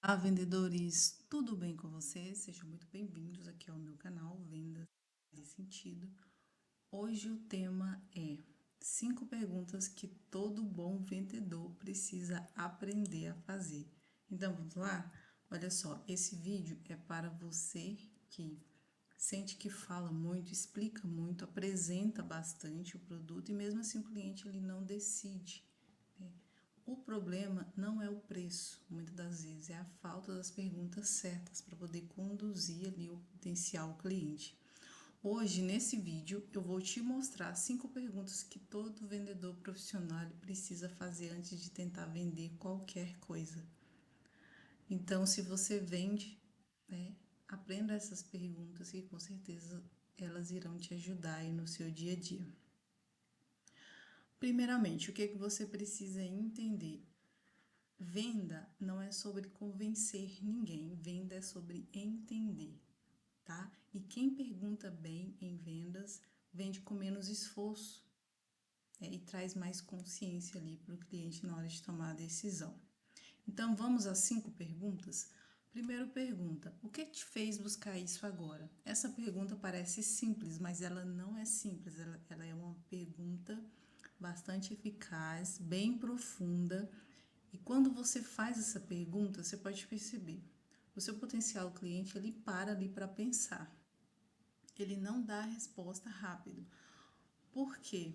Olá, vendedores, tudo bem com vocês? Sejam muito bem-vindos aqui ao meu canal Vendas de Sentido. Hoje o tema é 5 perguntas que todo bom vendedor precisa aprender a fazer. Então vamos lá? Olha só, esse vídeo é para você que sente que fala muito, explica muito, apresenta bastante o produto e mesmo assim o cliente ele não decide. O problema não é o preço, muitas das vezes, é a falta das perguntas certas para poder conduzir ali o potencial cliente. Hoje, nesse vídeo, eu vou te mostrar 5 perguntas que todo vendedor profissional precisa fazer antes de tentar vender qualquer coisa. Então, se você vende, né, aprenda essas perguntas e com certeza elas irão te ajudar aí no seu dia a dia. Primeiramente, o que você precisa entender? Venda não é sobre convencer ninguém, venda é sobre entender, tá? E quem pergunta bem em vendas vende com menos esforço, e traz mais consciência ali para o cliente na hora de tomar a decisão. Então vamos às 5 perguntas? Primeira pergunta: o que te fez buscar isso agora? Essa pergunta parece simples, mas ela não é simples, ela é uma pergunta bastante eficaz, bem profunda. E quando você faz essa pergunta, você pode perceber, o seu potencial cliente, ele para ali para pensar. Ele não dá a resposta rápido. Por quê?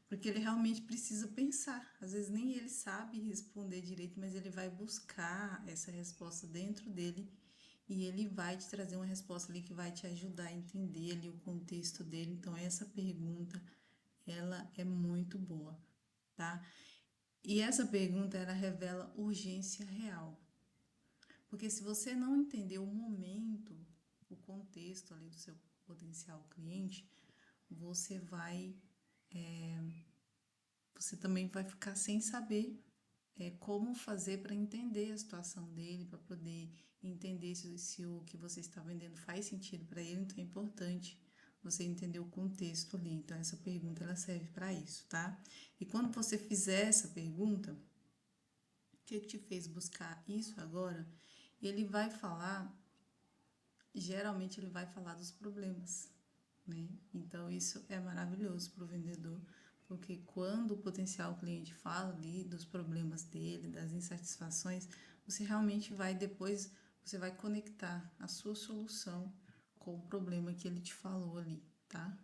Porque ele realmente precisa pensar. Às vezes nem ele sabe responder direito, mas ele vai buscar essa resposta dentro dele e ele vai te trazer uma resposta ali que vai te ajudar a entender ali o contexto dele. Então essa pergunta, ela é muito boa, tá? E essa pergunta, ela revela urgência real. Porque se você não entender o momento, o contexto ali do seu potencial cliente, você vai, você também vai ficar sem saber como fazer para entender a situação dele, para poder entender se o que você está vendendo faz sentido para ele. Então é importante você entender o contexto ali. Então essa pergunta ela serve para isso, tá? E quando você fizer essa pergunta, o que te fez buscar isso agora? Ele vai falar, geralmente ele vai falar dos problemas, né? Então isso é maravilhoso para o vendedor, porque quando o potencial cliente fala ali dos problemas dele, das insatisfações, você realmente vai depois, você vai conectar a sua solução com o problema que ele te falou ali, tá?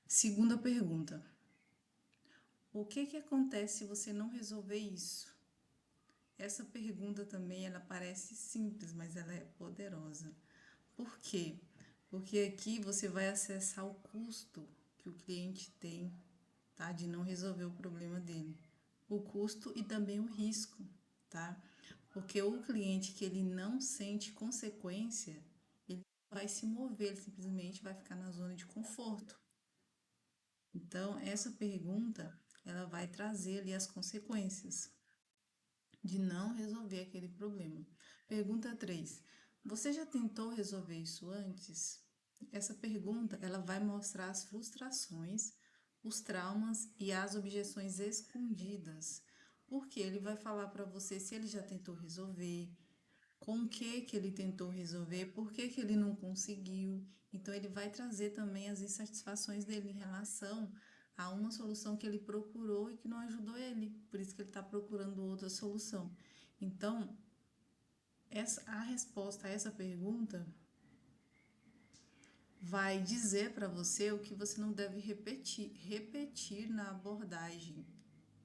Segunda pergunta: o que acontece se você não resolver isso? Essa pergunta também ela parece simples, mas ela é poderosa. Por quê? Porque aqui você vai acessar o custo que o cliente tem, tá? De não resolver o problema dele. O custo e também o risco, tá? Porque o cliente que ele não sente consequência, ele vai se mover, ele simplesmente vai ficar na zona de conforto. Então, essa pergunta, ela vai trazer ali as consequências de não resolver aquele problema. Pergunta 3: você já tentou resolver isso antes? Essa pergunta, ela vai mostrar as frustrações, os traumas e as objeções escondidas. Porque ele vai falar para você se ele já tentou resolver, com o que ele tentou resolver, por que ele não conseguiu. Então ele vai trazer também as insatisfações dele em relação a uma solução que ele procurou e que não ajudou ele. Por isso que ele está procurando outra solução. Então, a resposta a essa pergunta vai dizer para você o que você não deve repetir na abordagem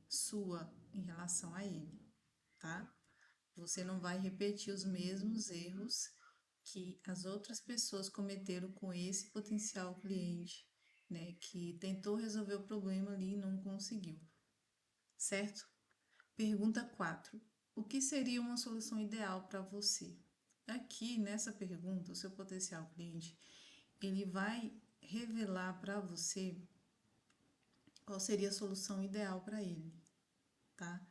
sua em relação a ele, tá? Você não vai repetir os mesmos erros que as outras pessoas cometeram com esse potencial cliente, né, que tentou resolver o problema ali e não conseguiu, certo? Pergunta 4: o que seria uma solução ideal para você? Aqui nessa pergunta, o seu potencial cliente, ele vai revelar para você qual seria a solução ideal para ele, tá?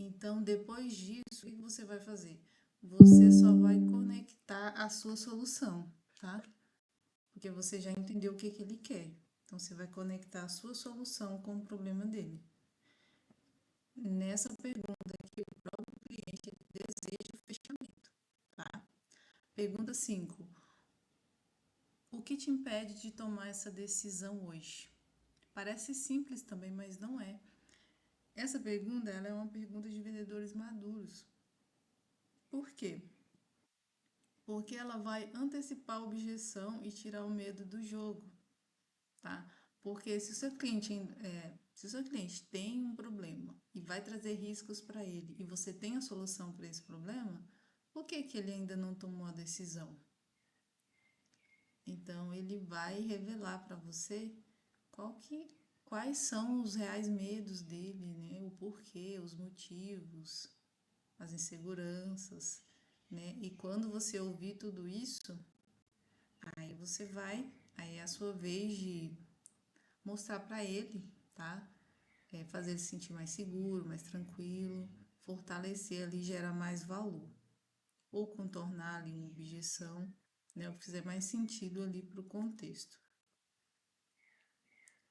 Então, depois disso, o que você vai fazer? Você só vai conectar a sua solução, tá? Porque você já entendeu o que ele quer. Então, você vai conectar a sua solução com o problema dele. Nessa pergunta aqui, o próprio cliente deseja Pergunta 5. O que te impede de tomar essa decisão hoje? Parece simples também, mas não é. Essa pergunta, ela é uma pergunta de vendedores maduros. Por quê? Porque ela vai antecipar a objeção e tirar o medo do jogo, tá? Porque se o seu cliente tem um problema e vai trazer riscos para ele e você tem a solução para esse problema, por que que ele ainda não tomou a decisão? Então ele vai revelar para você qual que, quais são os reais medos dele, né? O porquê, os motivos, as inseguranças, né? E quando você ouvir tudo isso, aí você vai, aí é a sua vez de mostrar para ele, tá? Fazer ele se sentir mais seguro, mais tranquilo, fortalecer ali, gerar mais valor. Ou contornar ali uma objeção, né? O que fizer mais sentido ali para o contexto.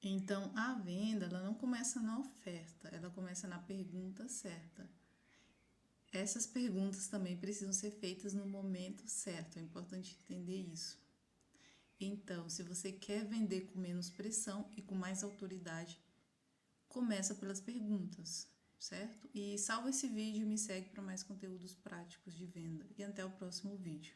Então, a venda, ela não começa na oferta, ela começa na pergunta certa. Essas perguntas também precisam ser feitas no momento certo, é importante entender isso. Então, se você quer vender com menos pressão e com mais autoridade, começa pelas perguntas, certo? E salva esse vídeo e me segue para mais conteúdos práticos de venda. E até o próximo vídeo.